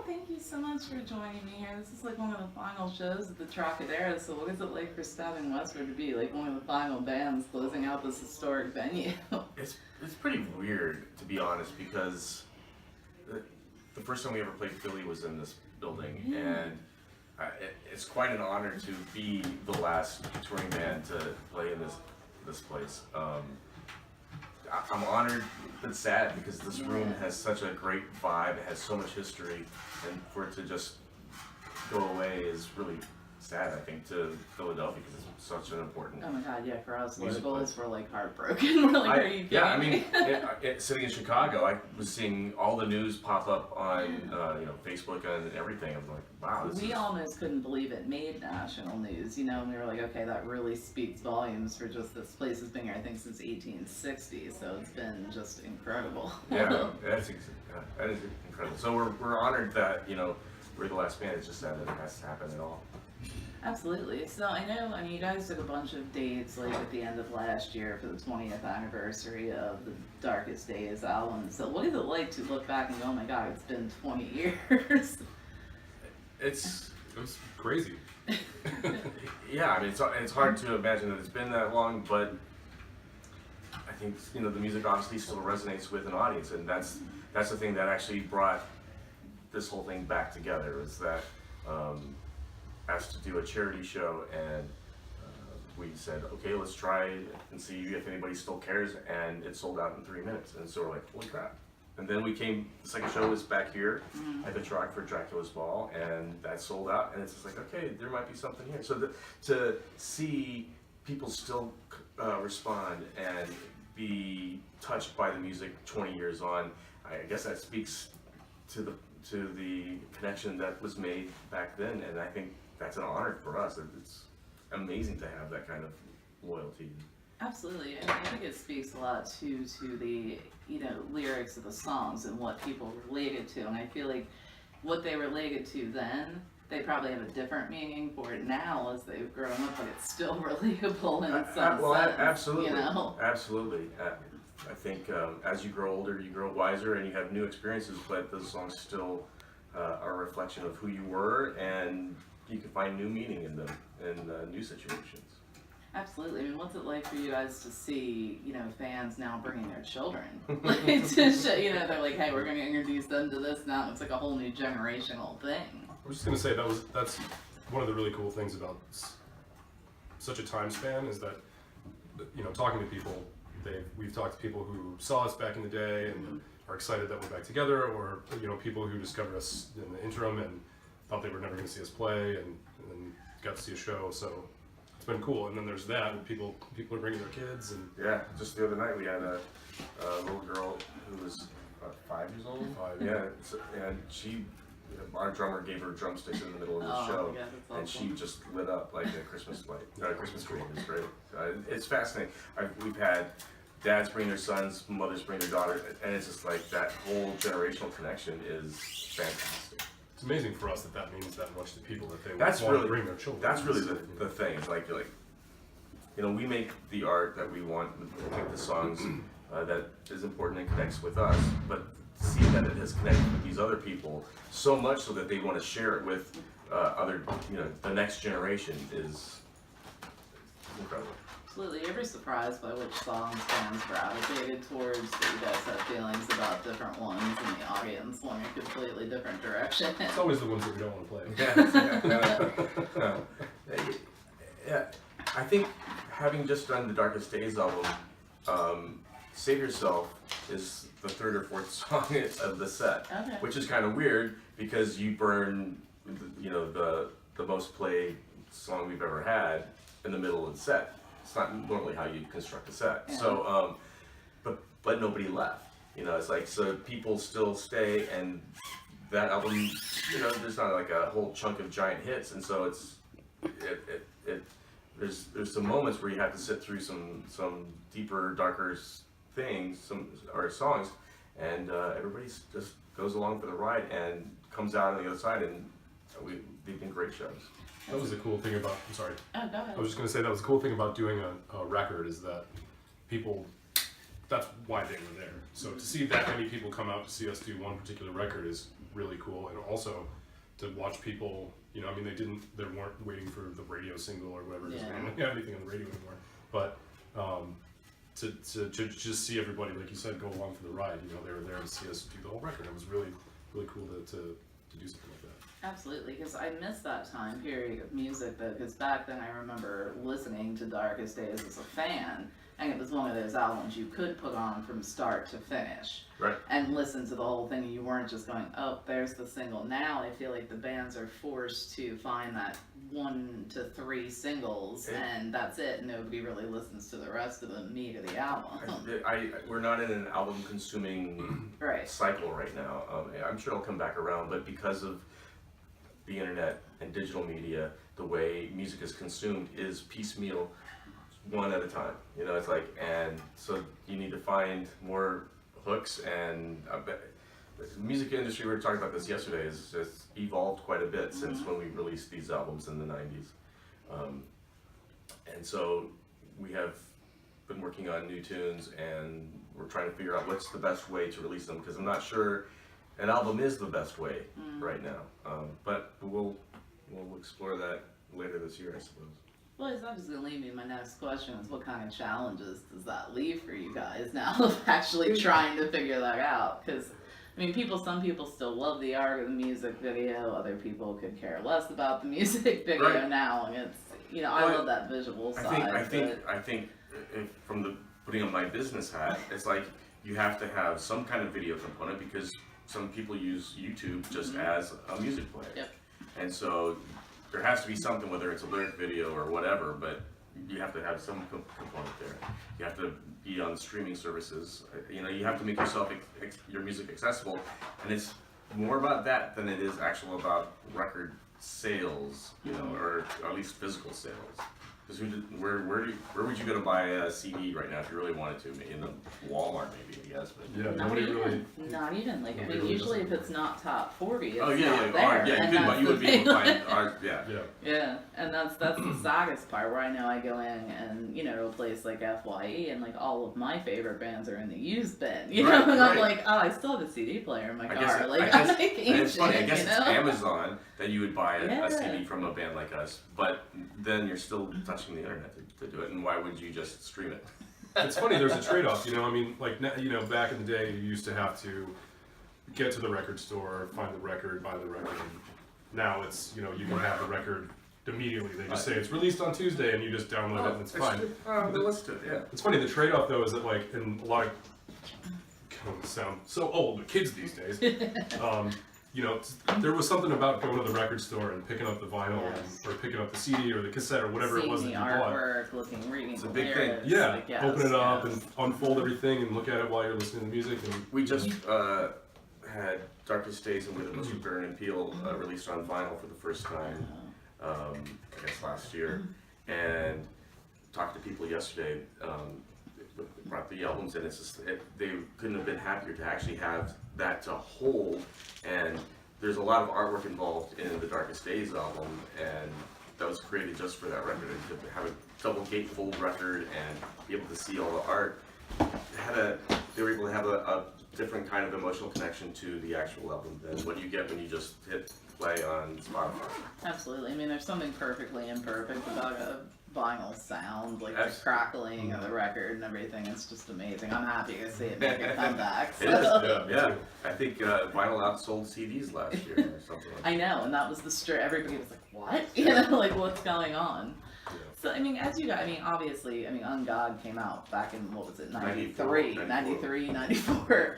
thank you so much for joining me here. This is like one of the final shows at the Trocadero, so what is it like for Stabbing Westward to be like one of the final bands closing out this historic venue? It's pretty weird, to be honest, because the first time we ever played Philly was in this building, and it's quite an honor to be the last touring band to play in this place. I'm honored but sad because this room has such a great vibe, it has so much history, and for it to just go away is really sad, I think, to Philadelphia because it's such an important. Oh my god, yeah, for us, music locals place. were like heartbroken. We're like, are you kidding Yeah, I me? mean, sitting in Chicago, I was seeing all the news pop up on Facebook and everything. I'm like, wow. We almost couldn't believe it made national news, and we were like, okay, that really speaks volumes for just this place has been here, I think, since 1860, so it's been just incredible. Yeah, that is incredible. So we're honored that, we're the last band. It's just sad that it has to happen at all. Absolutely. So I mean, you guys took a bunch of dates like at the end of last year for the 20th anniversary of the Darkest Days album. So what is it like to look back and go, oh my god, it's been 20 years? It was crazy. Yeah, I mean, it's hard to imagine that it's been that long, but I think, the music obviously still resonates with an audience, and that's the thing that actually brought this whole thing back together, is that asked to do a charity show, and we said, okay, let's try and see if anybody still cares, and it sold out in 3 minutes, and so we're like, holy crap. And then the second show was back here at the Troc for Dracula's Ball, and that sold out, and it's just like, okay, there might be something here. So to see people still respond and be touched by the music 20 years on, I guess that speaks to the connection that was made back then, and I think that's an honor for us. It's amazing to have that kind of loyalty. Absolutely. I think it speaks a lot to the lyrics of the songs and what people related to, and I feel like what they related to then, they probably have a different meaning for it now as they've grown up, but it's still relatable in some sense. Absolutely. Absolutely. I think as you grow older, you grow wiser and you have new experiences, but those songs still are a reflection of who you were, and you can find new meaning in them in new situations. Absolutely. I mean, what's it like for you guys to see, fans now bringing their children? Like, to show, they're like, hey, we're going to introduce them to this now. It's like a whole new generational thing. I was just gonna say that's one of the really cool things about such a time span is that, talking to people, we've talked to people who saw us back in the day and are excited that we're back together, or people who discovered us in the interim and thought they were never going to see us play, and then got to see a show. So it's been cool. And then there's that, and people are bringing their kids. And yeah, just the other night we had a little girl who was 5 years old. 5, yeah, and our drummer gave her drumsticks in the middle of the show, yeah, that's and she just lit up like a Christmas light, Christmas tree. It was great. It's fascinating. We've had dads bring their sons, mothers bring their daughters, and it's just like that whole generational connection is fantastic. it's amazing for us that means that much to people, that they That's want to really bring their children. That's really the thing. It's like we make the art that we want, we make the songs that is important and connects with us, but see that it has connected with these other people so much so that they want to share it with other, the next generation is incredible. Absolutely. You're ever surprised by which songs fans gravitated towards, that you guys have feelings about different ones and the audience going a completely different direction? It's always the ones that we don't want to play. Yeah, I think having just done the Darkest Days album, Save Yourself is the third or fourth song of the set, Okay. which is kind of weird because you burn, the most played song we've ever had in the middle of the set. It's not normally how you construct a set. Yeah. So, but nobody left. It's like, so people still stay, and that album, there's not like a whole chunk of giant hits, and so there's some moments where you have to sit through some deeper, darker things, or songs, and everybody just goes along for the ride and comes out on the other side, and they've been great shows. That was the cool thing about, I'm sorry. Oh, go ahead. I was just going to say that was the cool thing about doing a record is that people that's why they were there. So to see that many people come out to see us do one particular record is really cool, and also to watch people, you know, I mean, they weren't waiting for the radio single or whatever it is. Yeah. We don't have anything on the radio anymore, but to just see everybody, like you said, go along for the ride. You know, they were there to see us do the whole record. It was really cool to do something like that. Absolutely, because I missed that time period of music though, because back then I remember listening to Darkest Days as a fan, and it was one of those albums you could put on from start to finish. Right. And listen to the whole thing, and you weren't just going, oh, there's the single. Now I feel like the bands are forced to find that 1 to 3 singles, and that's it. Nobody really listens to the rest of the meat of the album. We're not in an album consuming Right. cycle right now. I'm sure it'll come back around, but because of the internet and digital media, the way music is consumed is piecemeal, one at a time. You know, it's like, and so you need to find more hooks, and I bet the music industry, we were talking about this yesterday, has just evolved quite a bit since when we released these albums in the 90s. And so we have been working on new tunes, and we're trying to figure out what's the best way to release them, because I'm not sure an album is the best way right now. But we'll explore that later this year, I suppose. Well, that was going to lead me to my next question is what kind of challenges does that leave for you guys now of actually trying to figure that out? Because, I mean, some people still love the art of the music video, other people could care less about the music video now, and it's, you know, I love that visual side. I think if from the putting on my business hat, it's like you have to have some kind of video component, because some people use YouTube just as a music player. Yep. And so there has to be something, whether it's a lyric video or whatever, but you have to have some component there. You have to be on streaming services. You know, you have to make yourself your music accessible, and it's more about that than it is actual about record sales, you know, or at least physical sales. Because where would you go to buy a CD right now if you really wanted to? In the Walmart, maybe, I guess. But Yeah, Not nobody even, really. not even, like, I Nobody mean, really usually does if it's not top 40, it's oh not yeah, there. yeah, you would be able to find ours, yeah. Yeah. Yeah, and that's the saddest part, where I know I go in and, you know, a place like FYE, and like all of my favorite bands are in the used bin, you know, Right, and I'm right. like, oh, I still have a CD player in my I car, guess, like, I guess, I'm like and it's funny, I ancient, guess you it's know? Amazon that you would buy a Yeah. CD from a band like us, but then you're still touching the internet to do it, and why would you just stream it? It's funny, there's a trade-off, you know, I mean, like, you know, back in the day, you used to have to get to the record store, find the record, buy the record, and now it's, you know, you can have the record immediately. They just say it's released on Tuesday, and you just download it, and it's fine. Then let's do it, yeah. It's funny, the trade-off, though, is that, like, in a lot of, sound so old, the kids these days, you know, there was something about going to the record store and picking up the vinyl, Yes. or picking up the CD or the cassette or whatever it was that Seeing you the bought. artwork, reading It's a the big thing. lyrics, Yeah, like, yes, open it up yes. and unfold everything and look at it while you're listening to music. And We just had Darkest Days and With It Must Be Burn and Peel released on vinyl for the first time, I guess last year, and talked to people yesterday, brought the albums in, it's just, they couldn't have been happier to actually have that to hold, and there's a lot of artwork involved in the Darkest Days album, and that was created just for that record, and to have a double gatefold record and be able to see all the art, they were able to have a different kind of emotional connection to the actual album than what you get when you just hit play on Spotify. Absolutely. I mean, there's something perfectly imperfect about a vinyl sound, like the That's- crackling of the record and everything. It's just amazing. I'm happy to see it make a comeback. It is, So. yeah. I think vinyl outsold CDs last year or something like that. I know, and that was everybody was like, what? You know, like, what's going on? yeah. So, I mean, as you got, I mean, obviously, I mean, On God came out back in, what was it, 94, 93, 94.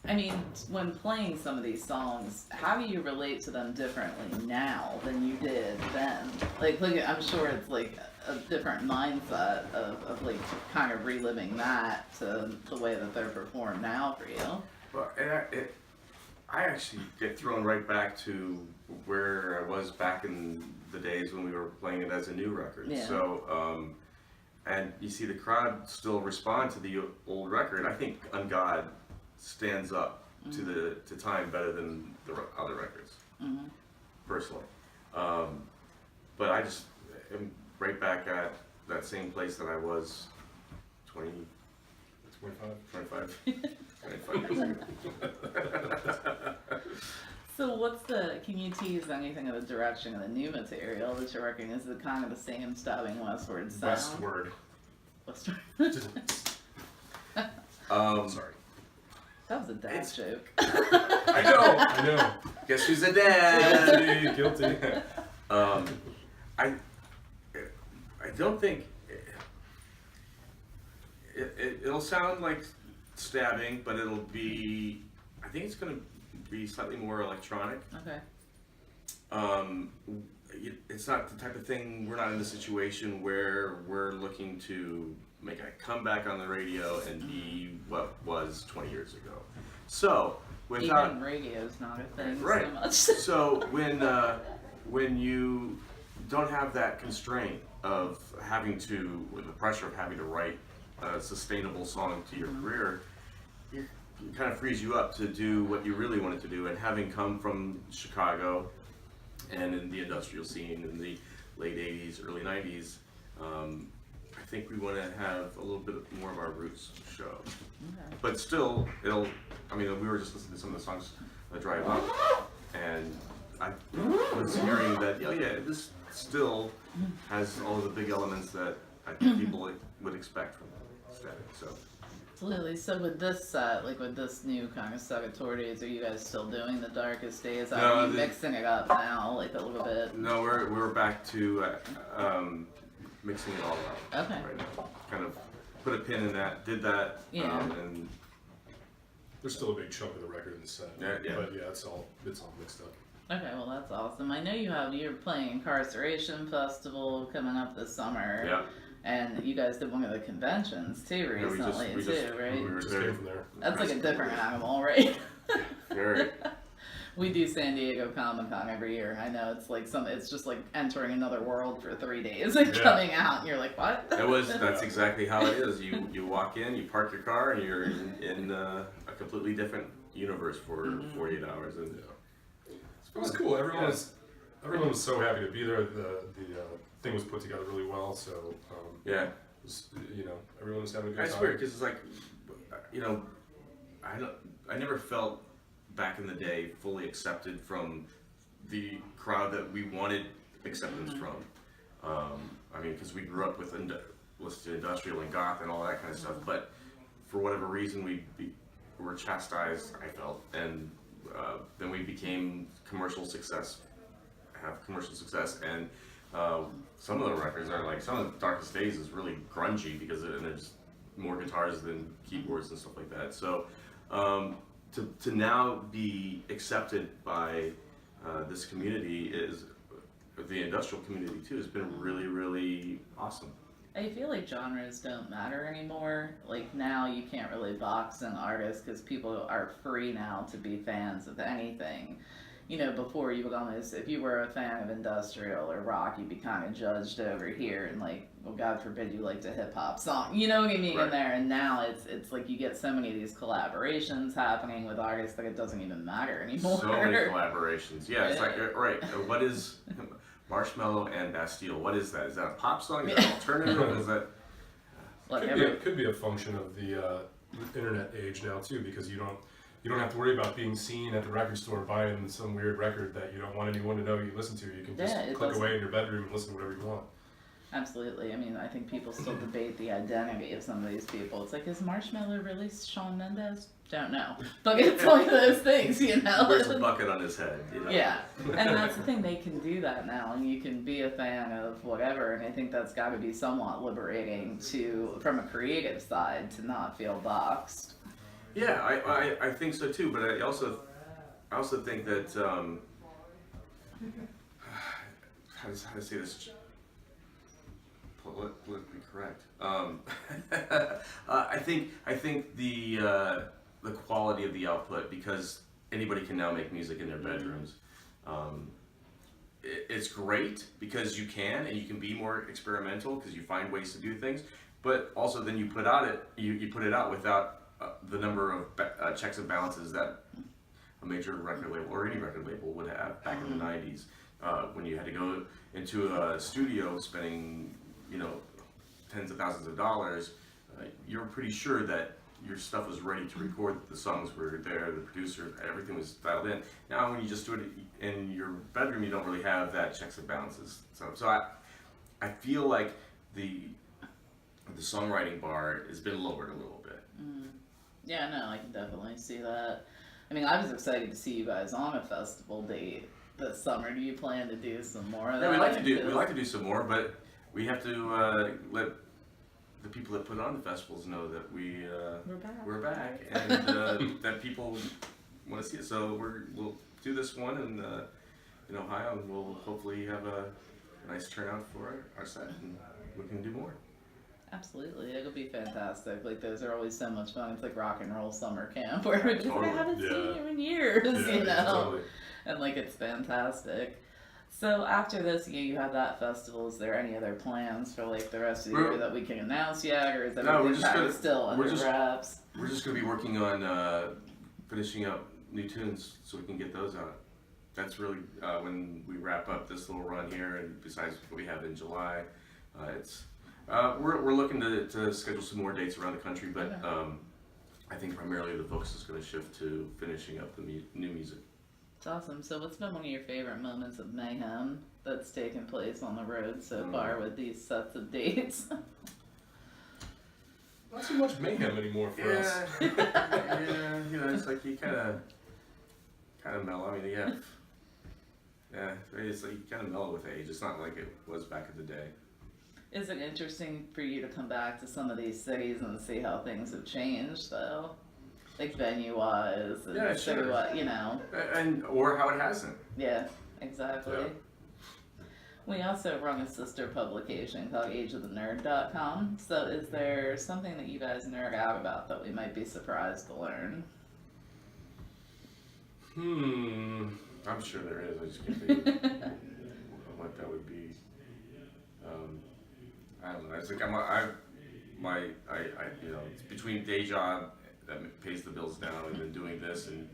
I mean, when playing some of these songs, how do you relate to them differently now than you did then? Like I'm sure it's like a different mindset of like kind of reliving that to the way that they're performed now for you. Well, I actually get thrown right back to where I was back in the days when we were playing it as a new record. Yeah. So, and you see the crowd still respond to the old record. I think On God stands up to time better than the other records, personally. But I just am right back at that same place that I was 25. 25 years ago. So can you tease anything of the direction of the new material that you're working? Is it kind of the same Stabbing Westward sound? Westward. Sorry. That was a dad joke. I know. Guess who's a dad? Guilty. I don't think it'll sound like stabbing, but it'll be. I think it's going to be slightly more electronic. Okay. It's not the type of thing. We're not in a situation where we're looking to make a comeback on the radio and be what was 20 years ago. So without even radio's not a thing right. so much. So when you don't have that constraint of having to, with the pressure of having to write a sustainable song to your career, it kind of frees you up to do what you really wanted to do. And having come from Chicago and in the industrial scene in the late 80s, early 90s, I think we want to have a little bit more of our roots show. Okay. But still, we were just listening to some of the songs on the drive up, and I was hearing that, this still has all of the big elements that I think people would expect from Stabbing. So. Absolutely. So with this set, like with this new kind of Sagittarius, are you guys still doing the Darkest Days? Are you mixing it up now, like a little bit? No, we're back to mixing it all up. Okay. Right now, kind of put a pin in that. Did that. Yeah. And There's still a big chunk of the record in the set. Yeah. But yeah, it's all mixed up. Okay, well that's awesome. I know you're playing Incarceration Festival coming up this summer. Yeah. And you guys did one of the conventions too recently, right? We were Just there. came from there. That's like a different animal, right? Very. We do San Diego Comic-Con every year. I know it's just like entering another world for 3 days and coming out and you're like, what? That's exactly how it is. You walk in, you park your car, and you're in a completely different universe for 48 hours. And it was cool. Everyone was so happy to be there. The thing was put together really well. So it was, everyone was having a good time. It's weird because it's like, I never felt back in the day fully accepted from the crowd that we wanted acceptance from. Because we grew up with industrial and goth and all that kind of stuff, but for whatever reason we were chastised, I felt, and then we became commercial success, and some of the records are like, some of the Darkest Days is really grungy because there's more guitars than keyboards and stuff like that. So to now be accepted by this community, is the industrial community too, has been really, really awesome. I feel like genres don't matter anymore. Like now you can't really box an artist because people are free now to be fans of anything. Before you would almost, if you were a fan of industrial or rock, you'd be kind of judged over here and like, well, God forbid you liked a hip hop song, you know what I mean, right. in there. And now it's like you get so many of these collaborations happening with artists that it doesn't even matter anymore. So many collaborations. Yeah, it's like, right, what is Marshmello and Bastille? What is that? Is that a pop song? Is that an alternative? Is that... Could be a function of the internet age now too, because you don't have to worry about being seen at the record store buying some weird record that you don't want anyone to know you listen to. You can just click away in your bedroom and listen to whatever you want. Absolutely. I think people still debate the identity of some of these people. It's like, is Marshmello really Shawn Mendes? Don't know. But it's like those things, There's a bucket on his head, Yeah. And that's the thing, they can do that now, and you can be a fan of whatever, and I think that's got to be somewhat liberating from a creative side, to not feel boxed. Yeah, I think so too, but I also think that how to say this politically correct. I think the quality of the output, because anybody can now make music in their bedrooms. It's great because you can be more experimental because you find ways to do things, but also then you put it out without the number of checks and balances that a major record label or any record label would have back in the 90s, when you had to go into a studio spending tens of thousands of dollars. You're pretty sure that your stuff was ready to record, the songs were there, the producer, everything was dialed in. Now when you just do it in your bedroom, you don't really have that checks and balances. So I feel like the songwriting bar has been lowered a little bit. Yeah, no, I can definitely see that. I mean, I was excited to see you guys on a festival date this summer. Do you plan to do some more of that? Yeah, we like to do some more, but we have to let the people that put on the festivals know that we're back, and that people want to see it. So we'll do this one in Ohio, and we'll hopefully have a nice turnout for our set, and we can do more. Absolutely, it'll be fantastic. Like, those are always so much fun. It's like rock and roll summer camp where we're just like, I haven't seen you in years, you know? Totally. And like, it's fantastic. So after this, you have that festival. Is there any other plans for like the rest of the year that we can announce yet, or is everything kind of still under wraps? We're just gonna be working on finishing up new tunes so we can get those out. That's really when we wrap up this little run here, and besides what we have in July, we're looking to schedule some more dates around the country, but I think primarily the focus is going to shift to finishing up the new music. It's awesome. So what's been one of your favorite moments of mayhem that's taken place on the road so far with these sets of dates? Not too much mayhem anymore for us. Yeah, it's like you kind of mellow. I mean, it's like you kind of mellow with age. It's not like it was back in the day. Is it interesting for you to come back to some of these cities and see how things have changed, though? Like venue-wise and city-wise, you know? Or how it hasn't. Yeah, exactly. Yeah. We also run a sister publication called ageofthenerd.com. So is there something that you guys nerd out about that we might be surprised to learn? I'm sure there is. I just can't think of what that would be. I don't know. It's like it's between day job that pays the bills now and then doing this, and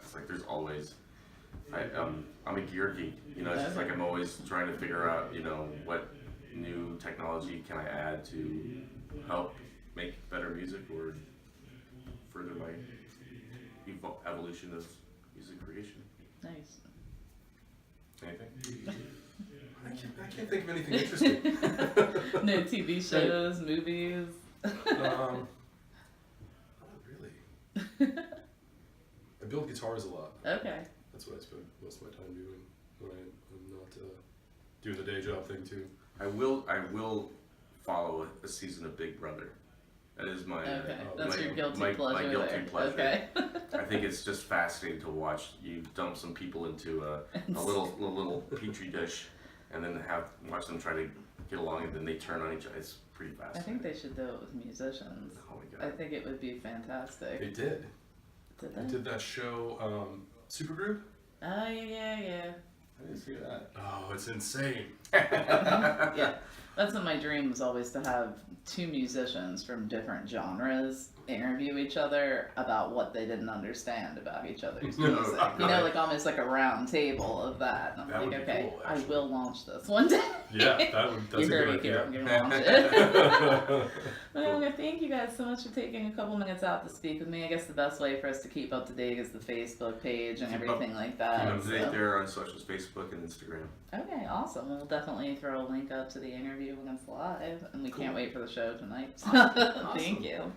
it's like there's always. I'm a gear geek. It's just like I'm always trying to figure out, what new technology can I add to help make better music or further my evolution of music creation. Nice. Anything? I can't think of anything interesting. No TV shows, movies. Not really. I build guitars a lot. Okay. That's what I spend most of my time doing when I'm not doing the day job thing too. I will follow a season of Big Brother. That is my That's your guilty pleasure. My guilty there. pleasure. Okay. I think it's just fascinating to watch you dump some people into a little petri dish, and then watch them try to get along, and then they turn on each other. It's pretty fascinating. I think they should do it with musicians. Oh my God. I think it would be fantastic. They did. Did They they? did that show, Supergroup? Oh, yeah. I didn't see that. Oh, it's insane. Yeah. That's what my dream was always, to have two musicians from different genres interview each other about what they didn't understand about each other's music. Like almost like a round table of that. And That I'm would like, be okay, cool, I actually. will launch this one day. Yeah, that's You a heard good it here, idea. I'm gonna launch it. Well, thank you guys so much for taking a couple minutes out to speak with me. I guess the best way for us to keep up to date is the Facebook page and everything like that. Keep up to date there on socials, Facebook and Instagram. Okay, awesome. We'll definitely throw a link up to the interview when it's live, and we can't wait for the show tonight. Awesome. Thank you.